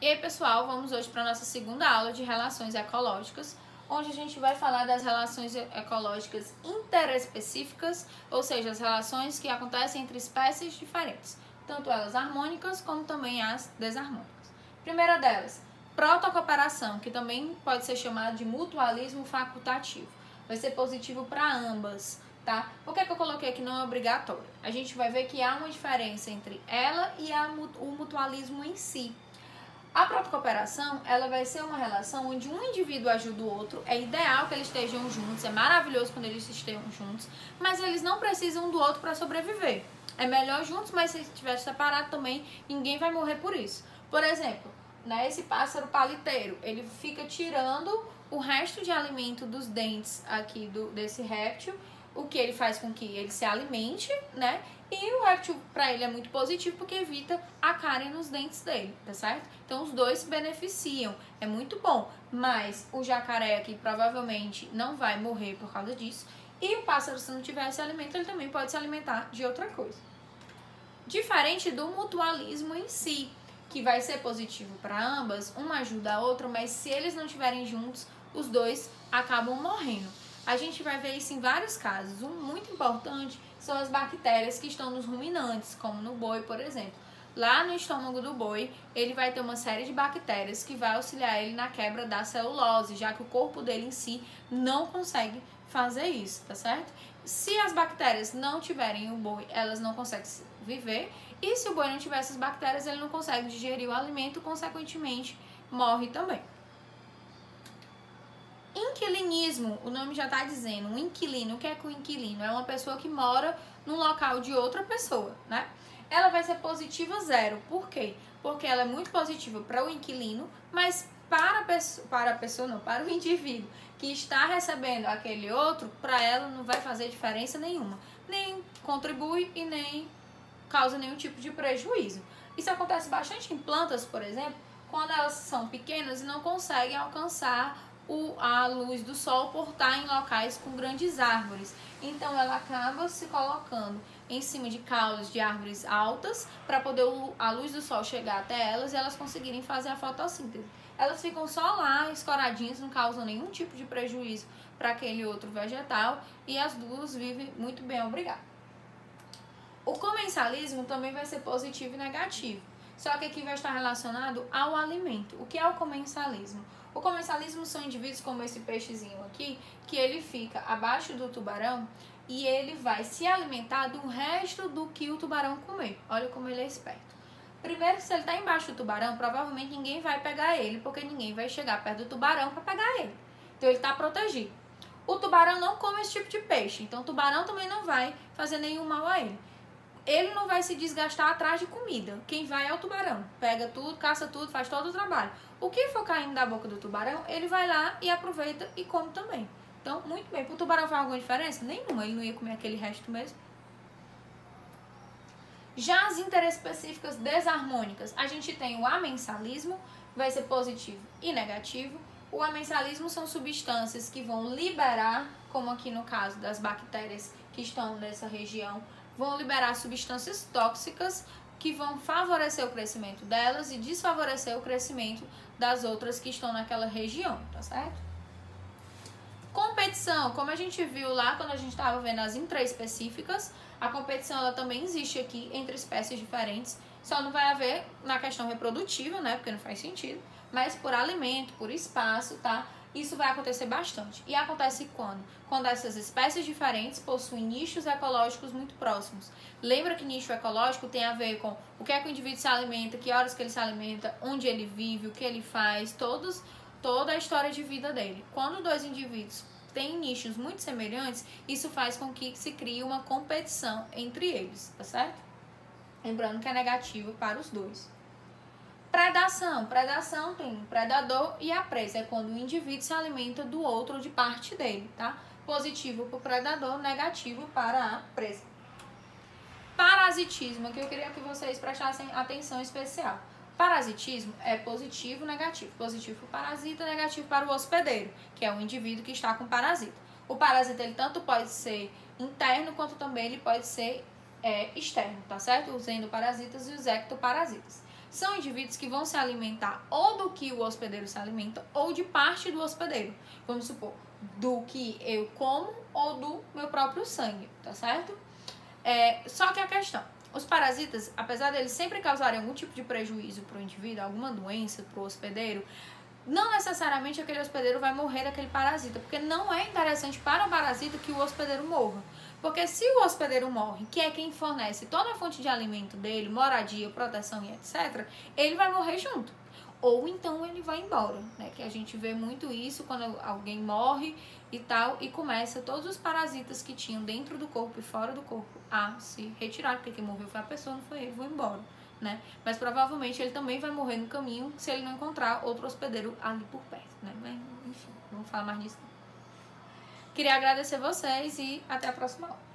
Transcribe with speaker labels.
Speaker 1: E aí, pessoal, vamos hoje para a nossa segunda aula de relações ecológicas, onde a gente vai falar das relações ecológicas interespecíficas, ou seja, as relações que acontecem entre espécies diferentes, tanto elas harmônicas como também as desarmônicas. Primeira delas, protocooperação, que também pode ser chamado de mutualismo facultativo. Vai ser positivo para ambas, tá? Por que eu coloquei aqui não é obrigatório? A gente vai ver que há uma diferença entre ela e o mutualismo em si. A protocooperação, ela vai ser uma relação onde um indivíduo ajuda o outro, é ideal que eles estejam juntos, é maravilhoso quando eles estejam juntos, mas eles não precisam do outro para sobreviver. É melhor juntos, mas se estiver separado também, ninguém vai morrer por isso. Por exemplo, né, esse pássaro paliteiro, ele fica tirando o resto de alimento dos dentes aqui desse réptil, o que ele faz com que ele se alimente, né? E o réptil, para ele, é muito positivo porque evita a cárie nos dentes dele, tá certo? Então, os dois se beneficiam, é muito bom. Mas o jacaré aqui provavelmente não vai morrer por causa disso. E o pássaro, se não tiver esse alimento, ele também pode se alimentar de outra coisa. Diferente do mutualismo em si, que vai ser positivo para ambas, uma ajuda a outra, mas se eles não estiverem juntos, os dois acabam morrendo. A gente vai ver isso em vários casos. Um muito importante são as bactérias que estão nos ruminantes, como no boi, por exemplo. Lá no estômago do boi, ele vai ter uma série de bactérias que vai auxiliar ele na quebra da celulose, já que o corpo dele em si não consegue fazer isso, tá certo? Se as bactérias não tiverem o boi, elas não conseguem viver. E se o boi não tiver essas bactérias, ele não consegue digerir o alimento, consequentemente, morre também. Inquilinismo, o nome já está dizendo, um inquilino. O que é que o inquilino? É uma pessoa que mora num local de outra pessoa, né? Ela vai ser positiva 0. Por quê? Porque ela é muito positiva para o inquilino, mas para o indivíduo que está recebendo aquele outro, para ela não vai fazer diferença nenhuma. Nem contribui e nem causa nenhum tipo de prejuízo. Isso acontece bastante em plantas, por exemplo, quando elas são pequenas e não conseguem alcançar a luz do sol por estar em locais com grandes árvores. Então ela acaba se colocando em cima de caules de árvores altas para poder a luz do sol chegar até elas e elas conseguirem fazer a fotossíntese. Elas ficam só lá escoradinhas, não causam nenhum tipo de prejuízo para aquele outro vegetal e as duas vivem muito bem, obrigado. O comensalismo também vai ser positivo e negativo, só que aqui vai estar relacionado ao alimento. O que é o comensalismo? O comensalismo são indivíduos como esse peixezinho aqui, que ele fica abaixo do tubarão e ele vai se alimentar do resto do que o tubarão comer. Olha como ele é esperto. Primeiro, se ele está embaixo do tubarão, provavelmente ninguém vai pegar ele, porque ninguém vai chegar perto do tubarão para pegar ele. Então ele está protegido. O tubarão não come esse tipo de peixe, então o tubarão também não vai fazer nenhum mal a ele. Ele não vai se desgastar atrás de comida. Quem vai é o tubarão. Pega tudo, caça tudo, faz todo o trabalho. O que for caindo da boca do tubarão, ele vai lá e aproveita e come também. Então, muito bem. Para o tubarão faz alguma diferença? Nenhuma. Ele não ia comer aquele resto mesmo. Já as interespecíficas desarmônicas, a gente tem o amensalismo, vai ser positivo e negativo. O amensalismo são substâncias que vão liberar, como aqui no caso das bactérias que estão nessa região, vão liberar substâncias tóxicas que vão favorecer o crescimento delas e desfavorecer o crescimento das outras que estão naquela região, tá certo? Competição, como a gente viu lá quando a gente estava vendo as intraespecíficas, a competição ela também existe aqui entre espécies diferentes, só não vai haver na questão reprodutiva, né, porque não faz sentido, mas por alimento, por espaço, tá? Isso vai acontecer bastante. E acontece quando? Quando essas espécies diferentes possuem nichos ecológicos muito próximos. Lembra que nicho ecológico tem a ver com o que é que o indivíduo se alimenta, que horas que ele se alimenta, onde ele vive, o que ele faz, toda a história de vida dele. Quando dois indivíduos têm nichos muito semelhantes, isso faz com que se crie uma competição entre eles, tá certo? Lembrando que é negativo para os dois. Predação. Predação tem um predador e a presa. É quando o indivíduo se alimenta do outro ou de parte dele, tá? Positivo para o predador, negativo para a presa. Parasitismo. Aqui eu queria que vocês prestassem atenção especial. Parasitismo é positivo, negativo. Positivo para o parasita, negativo para o hospedeiro, que é o indivíduo que está com parasita. O parasita ele tanto pode ser interno quanto também ele pode ser externo, tá certo? Os endoparasitas e os ectoparasitas. são indivíduos que vão se alimentar ou do que o hospedeiro se alimenta ou de parte do hospedeiro. Vamos supor, do que eu como ou do meu próprio sangue, tá certo? Só que a questão, os parasitas, apesar deles sempre causarem algum tipo de prejuízo para o indivíduo, alguma doença para o hospedeiro, não necessariamente aquele hospedeiro vai morrer daquele parasita, porque não é interessante para o parasita que o hospedeiro morra. Porque se o hospedeiro morre, que é quem fornece toda a fonte de alimento dele, moradia, proteção e etc., ele vai morrer junto. Ou então ele vai embora, né? Que a gente vê muito isso quando alguém morre e tal, e começa todos os parasitas que tinham dentro do corpo e fora do corpo a se retirar, porque quem morreu foi a pessoa, não foi ele, vou embora, né? Mas provavelmente ele também vai morrer no caminho se ele não encontrar outro hospedeiro ali por perto, né? Mas, enfim, não vou falar mais disso. Queria agradecer vocês e até a próxima aula.